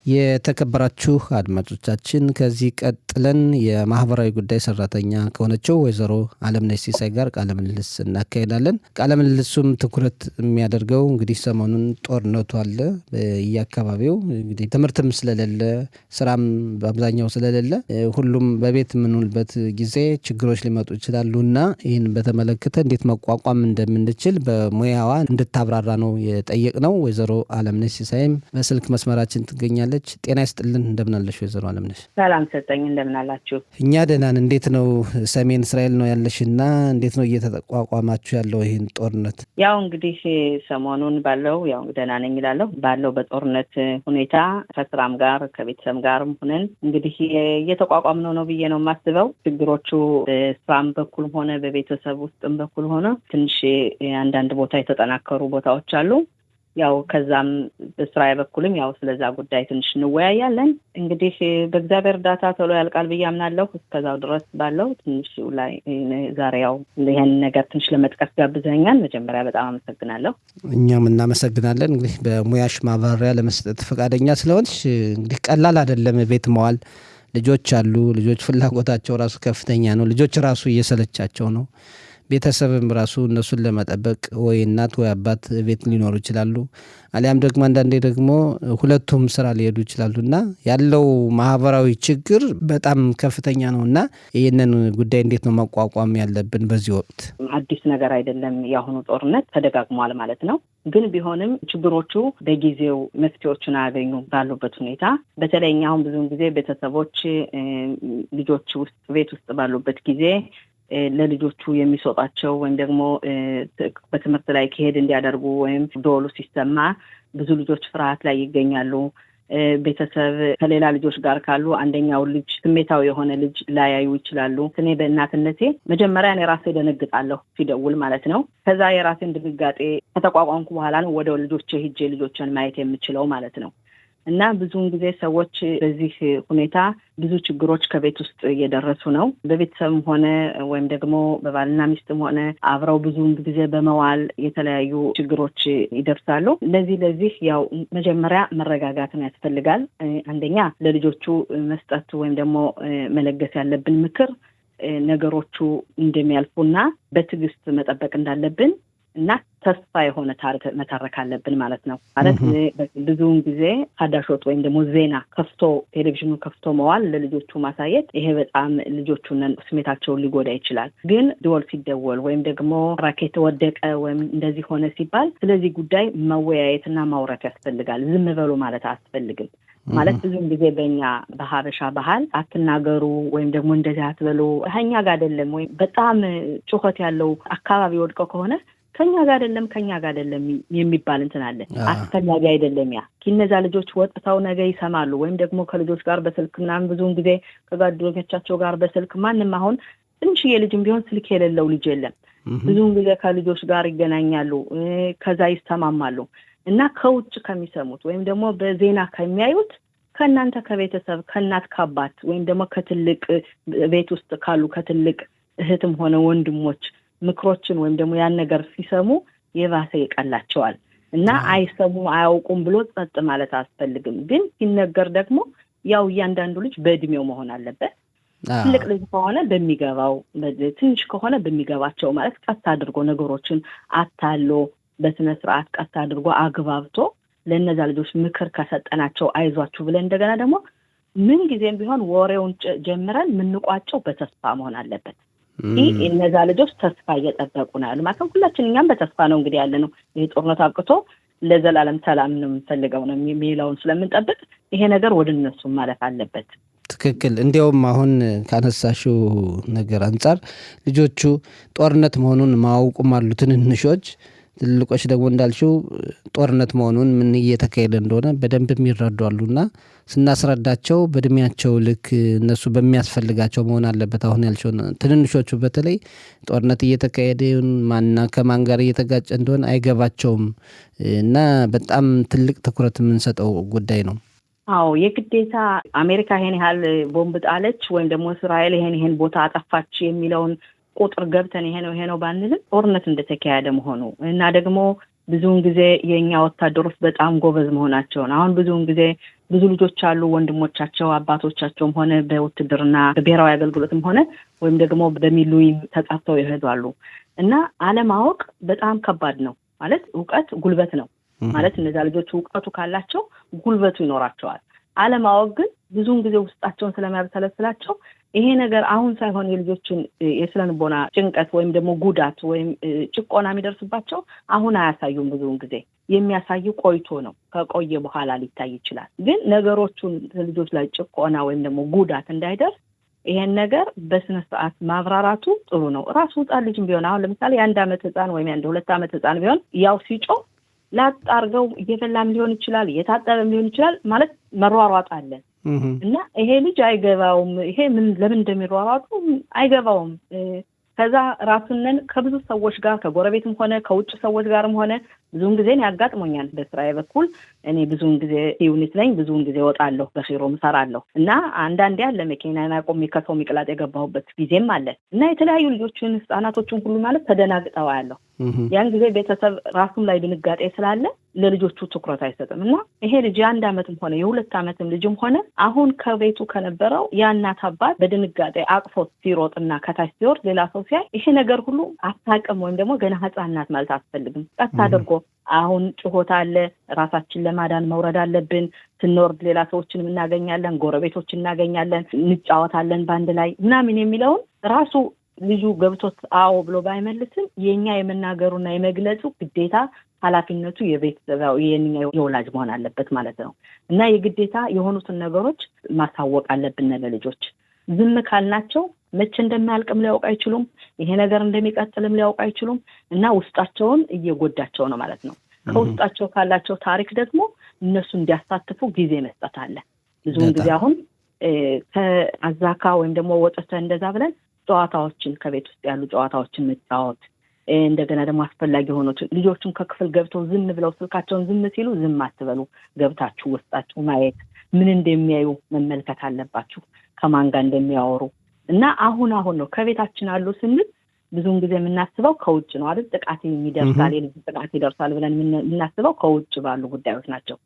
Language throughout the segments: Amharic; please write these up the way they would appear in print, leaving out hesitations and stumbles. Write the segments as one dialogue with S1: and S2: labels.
S1: የተከበራችሁ አድማጮቻችን ከዚህ ቀጥለን የማህበራዊ ጉዳይ ሰራተኛ ከሆነችው ወይዘሮ አለምነሽ ሲሳይ ጋር ቃለ ምልልስ እናካሄዳለን። ቃለ ምልልሱም ትኩረት የሚያደርገው እንግዲህ ሰሞኑን ጦርነቱ አለ በየአካባቢው እንግዲህ ትምህርትም ስለሌለ ስራም በአብዛኛው ስለሌለ ሁሉም በቤት የምንውልበት ጊዜ ችግሮች ሊመጡ ይችላሉና ይህን በተመለከተ እንዴት መቋቋም እንደምንችል በሙያዋ እንድታብራራ ነው የጠየቅነው። ወይዘሮ አለምነሽ ሲሳይም በስልክ መስመራችን ትገኛለች። ጤና ይስጥልን። እንደምን አለሽ ወይዘሮ አለምነሽ?
S2: ሰላም ሰጠኝ። እንደምን አላችሁ?
S1: እኛ ደህና ነን። እንዴት ነው ሰሜን እስራኤል ነው ያለሽና እንዴት ነው እየተቋቋማችሁ ያለው ይህን ጦርነት?
S2: ያው እንግዲህ ሰሞኑን ባለው ያው ደህና ነኝ እላለሁ። ባለው በጦርነት ሁኔታ ከስራም ጋር ከቤተሰብ ጋርም ሆነን እንግዲህ እየተቋቋምነው ነው ብዬ ነው የማስበው። ችግሮቹ በስራም በኩል ሆነ በቤተሰብ ውስጥም በኩል ሆነ ትንሽ አንዳንድ ቦታ የተጠናከሩ ቦታዎች አሉ። ያው ከዛም በስራዬ በኩልም ያው ስለዛ ጉዳይ ትንሽ እንወያያለን። እንግዲህ በእግዚአብሔር እርዳታ ቶሎ ያልቃል ብዬ አምናለሁ። እስከዛው ድረስ ባለው ትንሽ ላይ ዛሬ ያው ይሄን ነገር ትንሽ ለመጥቀስ ጋብዘኛል። መጀመሪያ በጣም አመሰግናለሁ።
S1: እኛም እናመሰግናለን። እንግዲህ በሙያሽ ማብራሪያ ለመስጠት ፈቃደኛ ስለሆንሽ እንግዲህ ቀላል አይደለም ቤት መዋል። ልጆች አሉ። ልጆች ፍላጎታቸው ራሱ ከፍተኛ ነው። ልጆች ራሱ እየሰለቻቸው ነው። ቤተሰብም ራሱ እነሱን ለመጠበቅ ወይ እናት ወይ አባት ቤት ሊኖሩ ይችላሉ። አሊያም ደግሞ አንዳንዴ ደግሞ ሁለቱም ስራ ሊሄዱ ይችላሉ እና ያለው ማህበራዊ ችግር በጣም ከፍተኛ ነው እና ይህንን ጉዳይ እንዴት ነው መቋቋም ያለብን? በዚህ ወቅት
S2: አዲስ ነገር አይደለም። የአሁኑ ጦርነት ተደጋግሟል ማለት ነው። ግን ቢሆንም ችግሮቹ በጊዜው መፍትሄዎችን አያገኙ ባሉበት ሁኔታ በተለይ አሁን ብዙውን ጊዜ ቤተሰቦች ልጆች ውስጥ ቤት ውስጥ ባሉበት ጊዜ ለልጆቹ የሚሰጣቸው ወይም ደግሞ በትምህርት ላይ ከሄድ እንዲያደርጉ ወይም ዶሉ ሲሰማ ብዙ ልጆች ፍርሃት ላይ ይገኛሉ። ቤተሰብ ከሌላ ልጆች ጋር ካሉ አንደኛው ልጅ ስሜታዊ የሆነ ልጅ ላያዩ ይችላሉ። እኔ በእናትነቴ መጀመሪያ እኔ ራሴ ደነግጣለሁ ሲደውል ማለት ነው። ከዛ የራሴን ድንጋጤ ከተቋቋምኩ በኋላ ነው ወደ ልጆቼ ሄጄ ልጆችን ማየት የምችለው ማለት ነው። እና ብዙውን ጊዜ ሰዎች በዚህ ሁኔታ ብዙ ችግሮች ከቤት ውስጥ እየደረሱ ነው። በቤተሰብም ሆነ ወይም ደግሞ በባልና ሚስትም ሆነ አብረው ብዙውን ጊዜ በመዋል የተለያዩ ችግሮች ይደርሳሉ። ለዚህ ያው መጀመሪያ መረጋጋትን ያስፈልጋል። አንደኛ ለልጆቹ መስጠት ወይም ደግሞ መለገስ ያለብን ምክር ነገሮቹ እንደሚያልፉና በትዕግስት መጠበቅ እንዳለብን እና ተስፋ የሆነ ታሪክ መተረክ አለብን ማለት ነው። ማለት ብዙውን ጊዜ ሀዳሾት ወይም ደግሞ ዜና ከፍቶ ቴሌቪዥኑ ከፍቶ መዋል ለልጆቹ ማሳየት ይሄ በጣም ልጆቹን ስሜታቸውን ሊጎዳ ይችላል። ግን ደወል ሲደወል ወይም ደግሞ ራኬት ወደቀ ወይም እንደዚህ ሆነ ሲባል ስለዚህ ጉዳይ መወያየትና ማውራት ያስፈልጋል። ዝም በሉ ማለት አያስፈልግም። ማለት ብዙውን ጊዜ በእኛ በሀበሻ ባህል አትናገሩ ወይም ደግሞ እንደዚህ አትበሉ ከኛ ጋር አይደለም ወይም በጣም ጩኸት ያለው አካባቢ ወድቀው ከሆነ ከኛ ጋር አይደለም የሚባል እንትን አለ። አስፈላጊ አይደለም። ያ እነዛ ልጆች ወጥተው ነገ ይሰማሉ ወይም ደግሞ ከልጆች ጋር በስልክ ምናምን ብዙውን ጊዜ ከጓደኞቻቸው ጋር በስልክ ማንም አሁን ትንሽዬ ልጅም ቢሆን ስልክ የሌለው ልጅ የለም። ብዙውን ጊዜ ከልጆች ጋር ይገናኛሉ፣ ከዛ ይስተማማሉ እና ከውጭ ከሚሰሙት ወይም ደግሞ በዜና ከሚያዩት ከእናንተ ከቤተሰብ ከእናት ከአባት ወይም ደግሞ ከትልቅ ቤት ውስጥ ካሉ ከትልቅ እህትም ሆነ ወንድሞች ምክሮችን ወይም ደግሞ ያን ነገር ሲሰሙ የባሰ ይቀላቸዋል እና አይሰሙ አያውቁም ብሎ ጸጥ ማለት አያስፈልግም። ግን ሲነገር ደግሞ ያው እያንዳንዱ ልጅ በእድሜው መሆን አለበት። ትልቅ ልጅ ከሆነ በሚገባው፣ ትንሽ ከሆነ በሚገባቸው ማለት ቀስ አድርጎ ነገሮችን አታሎ በስነ ስርዓት ቀስ አድርጎ አግባብቶ ለነዛ ልጆች ምክር ከሰጠናቸው አይዟችሁ ብለን እንደገና ደግሞ ምን ጊዜም ቢሆን ወሬውን ጀምረን ምንቋጨው በተስፋ መሆን አለበት። እነዛ ልጆች ተስፋ እየጠበቁ ነው ያሉ ማለት ነው። ሁላችን እኛም በተስፋ ነው እንግዲህ ያለ ነው። ይሄ ጦርነት አብቅቶ ለዘላለም ሰላም ነው የምንፈልገው ነው የሚለውን ስለምንጠብቅ ይሄ ነገር ወደ እነሱ ማለፍ አለበት።
S1: ትክክል። እንዲያውም አሁን ካነሳሽው ነገር አንጻር ልጆቹ ጦርነት መሆኑን ማያውቁም አሉ ትንንሾች። ትልቆች ደግሞ እንዳልሽው ጦርነት መሆኑን ምን እየተካሄደ እንደሆነ በደንብ የሚረዱ አሉና ስናስረዳቸው በእድሜያቸው ልክ እነሱ በሚያስፈልጋቸው መሆን አለበት። አሁን ያልሽው ትንንሾቹ በተለይ ጦርነት እየተካሄደ ማንና ከማን ጋር እየተጋጨ እንደሆነ አይገባቸውም እና በጣም ትልቅ ትኩረት የምንሰጠው ጉዳይ ነው።
S2: አዎ የግዴታ አሜሪካ ይሄን ያህል ቦምብ ጣለች ወይም ደግሞ እስራኤል ይሄን ቦታ አጠፋች የሚለውን ቁጥር ገብተን ይሄ ነው ባንልም ጦርነት እንደተካሄደ መሆኑ እና ደግሞ ብዙውን ጊዜ የኛ ወታደሮች በጣም ጎበዝ መሆናቸውን አሁን ብዙውን ጊዜ ብዙ ልጆች አሉ ወንድሞቻቸው አባቶቻቸውም ሆነ በውትድርና በብሔራዊ አገልግሎትም ሆነ ወይም ደግሞ በሚሊዮን ተጻፈው ይሄዳሉ እና አለማወቅ በጣም ከባድ ነው ማለት ዕውቀት ጉልበት ነው ማለት እነዛ ልጆች ዕውቀቱ ካላቸው ጉልበቱ ይኖራቸዋል አለማወቅ ግን ብዙውን ጊዜ ውስጣቸውን ስለማያብሰለስላቸው ይሄ ነገር አሁን ሳይሆን የልጆችን የስለንቦና ጭንቀት ወይም ደግሞ ጉዳት ወይም ጭቆና የሚደርስባቸው አሁን አያሳዩም ብዙውን ጊዜ የሚያሳዩ ቆይቶ ነው ከቆየ በኋላ ሊታይ ይችላል ግን ነገሮቹን ልጆች ላይ ጭቆና ወይም ደግሞ ጉዳት እንዳይደርስ ይሄን ነገር በስነ ስርዓት ማብራራቱ ጥሩ ነው ራሱ ህፃን ልጅም ቢሆን አሁን ለምሳሌ የ1 ዓመት ህፃን ወይም የ2 ዓመት ህፃን ቢሆን ያው ሲጮህ ላጣርገው እየበላም ሊሆን ይችላል እየታጠበም ሊሆን ይችላል ማለት መሯሯጥ አለ እና ይሄ ልጅ አይገባውም ይሄ ምን ለምን እንደሚሯሯጡ አይገባውም ከዛ ራሱንን ከብዙ ሰዎች ጋር ከጎረቤትም ሆነ ከውጭ ሰዎች ጋርም ሆነ ብዙውን ጊዜ ያጋጥሞኛል በስራዬ በኩል እኔ ብዙውን ጊዜ ዩኒት ነኝ ብዙውን ጊዜ ወጣለሁ በሽሮም ሰራለሁ እና አንዳንዴ ያለ መኪናና ቆሜ ከሰው ሚቅላጥ የገባሁበት ጊዜም አለ እና የተለያዩ ልጆችን ህፃናቶችን ሁሉ ማለት ተደናግጠው ያለው ያን ጊዜ ቤተሰብ ራሱም ላይ ድንጋጤ ስላለ ለልጆቹ ትኩረት አይሰጥም እና ይሄ ልጅ የ1 ዓመትም ሆነ የ2 ዓመትም ልጅም ሆነ አሁን ከቤቱ ከነበረው ያናት አባት በድንጋጤ አቅፎት ሲሮጥና ከታች ሲወርድ ሌላ ሰው ሲያይ ይሄ ነገር ሁሉ አታውቅም ወይም ደግሞ ገና ህፃናት ማለት አትፈልግም ቀጥ አድርጎ አሁን ጭሆታ አለ ራሳችን ለማዳን መውረድ አለብን ስንወርድ ሌላ ሰዎችን እናገኛለን ጎረቤቶችን እናገኛለን እንጫወታለን ባንድ ላይ ምናምን የሚለውን ራሱ ልጁ ገብቶት አዎ ብሎ ባይመልስም የኛ የመናገሩና የመግለጹ ግዴታ ኃላፊነቱ የቤተሰባው የወላጅ መሆን አለበት ማለት ነው እና የግዴታ የሆኑትን ነገሮች ማሳወቅ አለብን ለልጆች ዝም ካልናቸው መቼ እንደማያልቅም ሊያውቁ አይችሉም ይሄ ነገር እንደሚቀጥልም ሊያውቁ አይችሉም እና ውስጣቸውን እየጎዳቸው ነው ማለት ነው ከውስጣቸው ካላቸው ታሪክ ደግሞ እነሱ እንዲያሳትፉ ጊዜ መስጠት አለ ብዙውን ጊዜ አሁን ከአዛካ ወይም ደግሞ ወጥተ እንደዛ ብለን ጨዋታዎችን ከቤት ውስጥ ያሉ ጨዋታዎችን መጫወት እንደገና ደግሞ አስፈላጊ ሆኖት ልጆቹን ከክፍል ገብተው ዝም ብለው ስልካቸውን ዝም ሲሉ ዝም አትበሉ ገብታችሁ ውስጣቸው ማየት ምን እንደሚያዩ መመልከት አለባችሁ ከማን ጋር እንደሚያወሩ እና አሁን ነው ከቤታችን አሉ ስንል ብዙውን ጊዜ የምናስበው ከውጭ ነው አይደል ጥቃት የሚደርሳል የልጅ ጥቃት ይደርሳል ብለን የምናስበው ከውጭ ባሉ ጉዳዮች ናቸው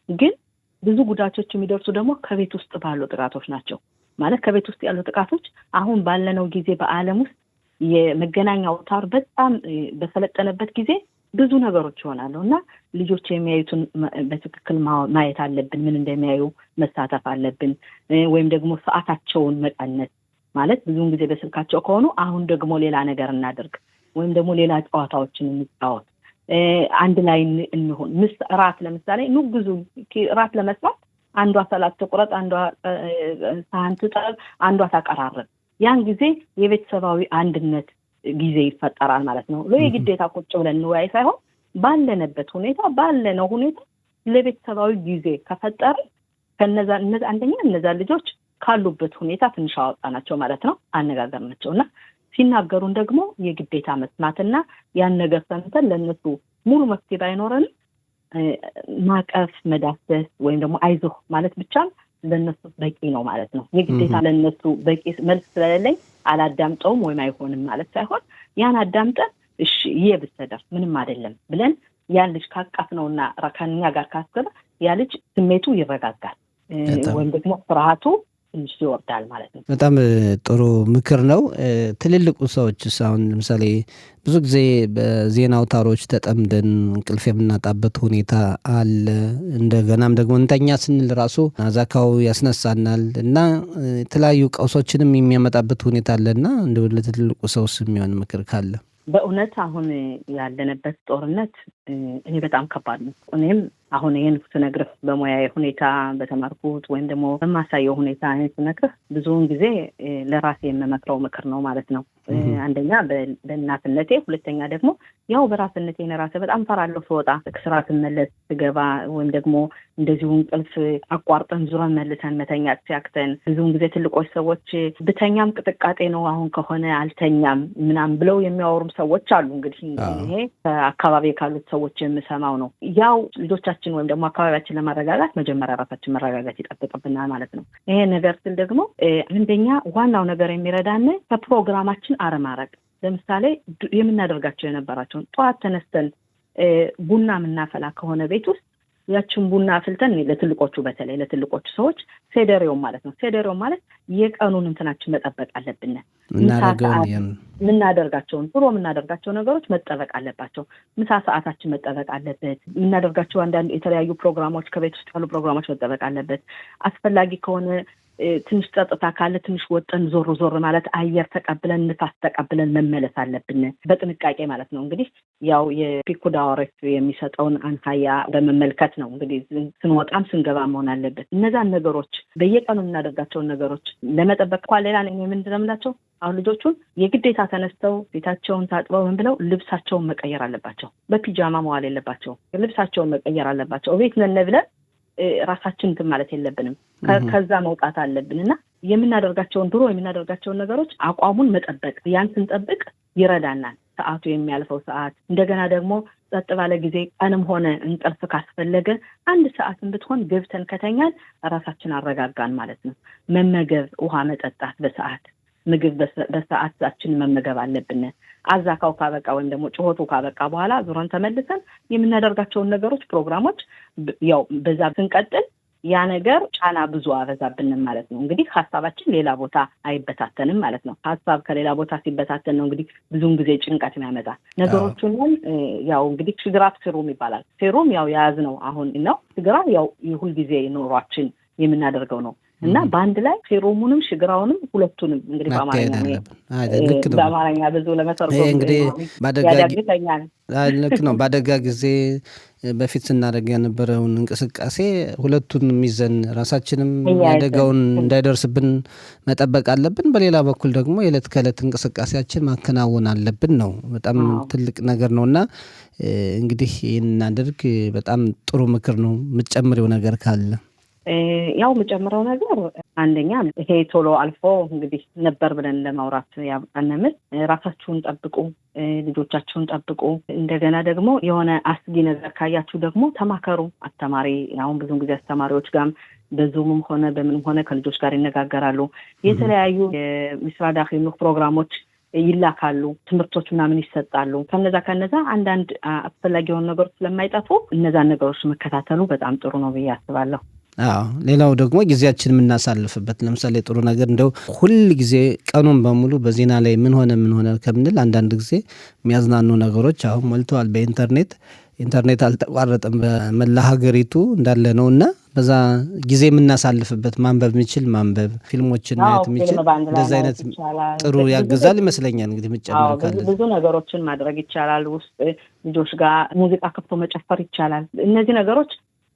S2: ግን ብዙ ጉዳቶች የሚደርሱ ደግሞ ከቤት ውስጥ ባሉ ጥቃቶች ናቸው ማለት ከቤት ውስጥ ያሉ ጥቃቶች አሁን ባለነው ጊዜ በአለም ውስጥ የመገናኛ አውታር በጣም በሰለጠነበት ጊዜ ብዙ ነገሮች ይሆናሉ እና ልጆች የሚያዩትን በትክክል ማየት አለብን ምን እንደሚያዩ መሳተፍ አለብን ወይም ደግሞ ሰዓታቸውን መቀነስ ማለት ብዙውን ጊዜ በስልካቸው ከሆኑ አሁን ደግሞ ሌላ ነገር እናደርግ ወይም ደግሞ ሌላ ጨዋታዎችን እንጫወት አንድ ላይ እንሆን ራት ለምሳሌ ንጉዙ ራት ለመስራት አንዷ ሰላት ተቆረጥ አንዷ ሳህን ትጠብ አንዷ ታቀራረብ ያን ጊዜ የቤተሰባዊ አንድነት ጊዜ ይፈጠራል ማለት ነው ለየግዴታ ቁጭ ብለን ነው ሳይሆን ባለነበት ባለነው ሁኔታ ለቤተሰባዊ ጊዜ ከፈጠረ ከነዛ አንደኛ እነዛ ልጆች ካሉበት ሁኔታ ትንሽ አወጣናቸው ማለት ነው አነጋገርናቸውና ሲናገሩን ደግሞ የግዴታ መስማትና ያን ነገር ሰምተን ለነሱ ሙሉ መፍትሄ ባይኖረን ማቀፍ መዳሰስ ወይም ደግሞ አይዞህ ማለት ብቻ ለነሱ በቂ ነው ማለት ነው የግዴታ ለነሱ በቂ መልስ ስለሌለኝ አላዳምጠውም ወይም አይሆንም ማለት ሳይሆን ያን አዳምጠን እሺ ይብስተደር ምንም አይደለም ብለን ያን ልጅ ካቀፍነውና ከኛ ጋር ካስገባ ያ ልጅ ስሜቱ ይረጋጋል ወይም ደግሞ ፍርሃቱ ትንሽ ይወርዳል ማለት ነው
S1: በጣም ጥሩ ምክር ነው ትልልቁ ሰዎች አሁን ለምሳሌ ብዙ ጊዜ በዜና አውታሮች ተጠምደን እንቅልፍ የምናጣበት ሁኔታ አለ እንደገናም ደግሞ እንተኛ ስንል ራሱ አዛካው ያስነሳናል እና የተለያዩ ቀውሶችንም የሚያመጣበት ሁኔታ አለና እንደው ለትልልቁ ሰውስ የሚሆን ምክር ካለ
S2: በእውነት አሁን ያለንበት ጦርነት እኔ በጣም ከባድ ነው እኔም አሁን ይሄን ስነግርህ በሙያዬ ሁኔታ በተማርኩት ወይም ደግሞ በማሳየው ሁኔታ ስነግርህ ብዙውን ጊዜ ለራሴ የምመክረው ምክር ነው ማለት ነው አንደኛ በእናትነቴ ሁለተኛ ደግሞ ያው በራስነቴ ለራሴ በጣም ፈራለሁ ስወጣ ከስራ ስመለስ ስገባ ወይም ደግሞ እንደዚሁ እንቅልፍ አቋርጠን ዙረን መልሰን መተኛት ሲያክተን ብዙውን ጊዜ ትልቆች ሰዎች ብተኛም ቅጥቃጤ ነው አሁን ከሆነ አልተኛም ምናምን ብለው የሚያወሩም ሰዎች አሉ እንግዲህ ይሄ አካባቢ ካሉት ሰዎች የምሰማው ነው ያው ልጆቻችን ወይም ደግሞ አካባቢያችን ለማረጋጋት መጀመሪያ ራሳችን መረጋጋት ይጠበቅብናል ማለት ነው ይሄ ነገር ስል ደግሞ አንደኛ ዋናው ነገር የሚረዳን ከፕሮግራማችን አረማረቅ ለምሳሌ የምናደርጋቸው የነበራቸውን ጧት ተነስተን ቡና ምናፈላ ከሆነ ቤት ውስጥ ያችን ቡና አፍልተን ለትልቆቹ በተለይ ለትልቆቹ ሰዎች ሴደሪዮም ማለት ነው። ሴደሪዮም ማለት የቀኑን እንትናችን መጠበቅ አለብን። የምናደርጋቸውን ጥሩ የምናደርጋቸው ነገሮች መጠበቅ አለባቸው። ምሳ ሰዓታችን መጠበቅ አለበት። የምናደርጋቸው አንዳንድ የተለያዩ ፕሮግራሞች ከቤት ውስጥ ያሉ ፕሮግራሞች መጠበቅ አለበት። አስፈላጊ ከሆነ ትንሽ ጸጥታ ካለ ትንሽ ወጠን ዞር ማለት አየር ተቀብለን ንፋስ ተቀብለን መመለስ አለብን በጥንቃቄ ማለት ነው። እንግዲህ ያው የፒኩድ አወሬት የሚሰጠውን አንሃያ በመመልከት ነው እንግዲህ ስንወጣም ስንገባ መሆን አለበት። እነዛን ነገሮች በየቀኑ የምናደርጋቸውን ነገሮች ለመጠበቅ ሌላ ምንድን ነው የምላቸው አሁን ልጆቹን የግዴታ ተነስተው ፊታቸውን ታጥበው ምን ብለው ልብሳቸውን መቀየር አለባቸው። በፒጃማ መዋል የለባቸው። ልብሳቸውን መቀየር አለባቸው። ቤት ነን ብለን ራሳችን እንትን ማለት የለብንም። ከዛ መውጣት አለብንና የምናደርጋቸውን ነገሮች አቋሙን መጠበቅ ያን ስንጠብቅ ይረዳናል። ሰዓቱ የሚያልፈው ሰዓት እንደገና ደግሞ ጸጥ ባለ ጊዜ ቀንም ሆነ እንቅልፍ ካስፈለገ 1 ሰዓትን ብትሆን ገብተን ከተኛን ራሳችን አረጋጋን ማለት ነው። መመገብ፣ ውሃ መጠጣት በሰዓት ምግብ በሰዓታችን መመገብ አለብን። አዛካው ካበቃ ወይም ደግሞ ጩኸቱ ካበቃ በኋላ ዙረን ተመልሰን የምናደርጋቸውን ነገሮች ፕሮግራሞች ያው በዛ ስንቀጥል ያ ነገር ጫና ብዙ አበዛብንም ማለት ነው። እንግዲህ ሐሳባችን ሌላ ቦታ አይበታተንም ማለት ነው። ሐሳብ ከሌላ ቦታ ሲበታተን ነው እንግዲህ ብዙውን ጊዜ ጭንቀት የሚያመጣ ነገሮችን ያው እንግዲህ ሽግራት ሴሩም ይባላል። ሴሩም ያው የያዝነው አሁን ነው። ሽግራ ያው የሁል ጊዜ ኑሯችን የምናደርገው ነው እና በአንድ ላይ ሴሩሙንም ሽግራውንም ሁለቱንም እንግዲህ በአማርኛ ብዙ ለመተርጎም
S1: እንግዲህ ልክ ነው። በአደጋ ጊዜ በፊት ስናደርግ የነበረውን እንቅስቃሴ ሁለቱንም ይዘን ራሳችንም አደጋውን እንዳይደርስብን መጠበቅ አለብን። በሌላ በኩል ደግሞ የዕለት ከዕለት እንቅስቃሴያችን ማከናወን አለብን ነው። በጣም ትልቅ ነገር ነው እና እንግዲህ ይህን እናድርግ። በጣም ጥሩ ምክር ነው። የምትጨምሪው ነገር ካለ?
S2: ያው የምጨምረው ነገር አንደኛ ይሄ ቶሎ አልፎ እንግዲህ ነበር ብለን ለማውራት ያብቃነምል። ራሳችሁን ጠብቁ፣ ልጆቻችሁን ጠብቁ። እንደገና ደግሞ የሆነ አስጊ ነገር ካያችሁ ደግሞ ተማከሩ። አስተማሪ አሁን ብዙ ጊዜ አስተማሪዎች ጋርም በዙምም ሆነ በምንም ሆነ ከልጆች ጋር ይነጋገራሉ። የተለያዩ የምስራዳ ኺኑኽ ፕሮግራሞች ይላካሉ፣ ትምህርቶች ምናምን ይሰጣሉ። ከነዛ አንዳንድ አስፈላጊ የሆኑ ነገሮች ስለማይጠፉ እነዛን ነገሮች መከታተሉ በጣም ጥሩ ነው ብዬ አስባለሁ።
S1: ሌላው ደግሞ ጊዜያችን የምናሳልፍበት ለምሳሌ ጥሩ ነገር እንደው ሁል ጊዜ ቀኑን በሙሉ በዜና ላይ ምን ሆነ ከምንል አንዳንድ ጊዜ የሚያዝናኑ ነገሮች አሁን ሞልተዋል። ኢንተርኔት አልተቋረጠም በመላ ሀገሪቱ እንዳለ ነው እና በዛ ጊዜ የምናሳልፍበት ማንበብ የሚችል ማንበብ፣ ፊልሞችን ማየት የሚችል እንደዚህ አይነት ጥሩ ያግዛል ይመስለኛል። እንግዲህ መጨመር ካለ
S2: ብዙ ነገሮችን ማድረግ ይቻላል። ውስጥ ልጆች ጋር ሙዚቃ ከፍቶ መጨፈር ይቻላል። እነዚህ ነገሮች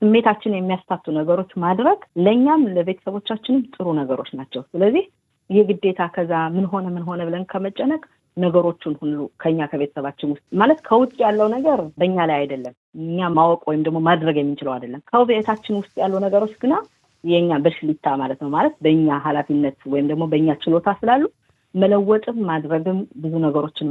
S2: ስሜታችን የሚያስታቱ ነገሮች ማድረግ ለኛም ለቤተሰቦቻችንም ጥሩ ነገሮች ናቸው። ስለዚህ የግዴታ ከዛ ምን ሆነ ብለን ከመጨነቅ ነገሮችን ሁሉ ከኛ ከቤተሰባችን ውስጥ ማለት ከውጭ ያለው ነገር በእኛ ላይ አይደለም፣ እኛ ማወቅ ወይም ደግሞ ማድረግ የምንችለው አይደለም። ከቤታችን ውስጥ ያሉ ነገሮች ግና የኛ በሽሊታ ማለት ነው። ማለት በእኛ ኃላፊነት ወይም ደግሞ በእኛ ችሎታ ስላሉ መለወጥም ማድረግም ብዙ ነገሮችን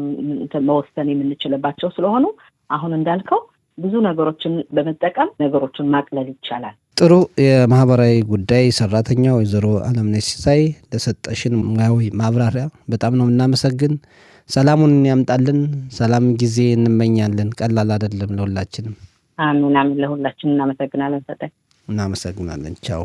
S2: መወሰን የምንችልባቸው ስለሆኑ አሁን እንዳልከው ብዙ ነገሮችን በመጠቀም ነገሮችን ማቅለል ይቻላል።
S1: ጥሩ የማህበራዊ ጉዳይ ሰራተኛ ወይዘሮ አለምነሽ ሲሳይ ለሰጠሽን ሙያዊ ማብራሪያ በጣም ነው የምናመሰግን። ሰላሙን ያምጣልን። ሰላም ጊዜ እንመኛለን። ቀላል አይደለም ለሁላችንም።
S2: አሜን። ለሁላችንም እናመሰግናለን።
S1: እናመሰግናለን። ቻው።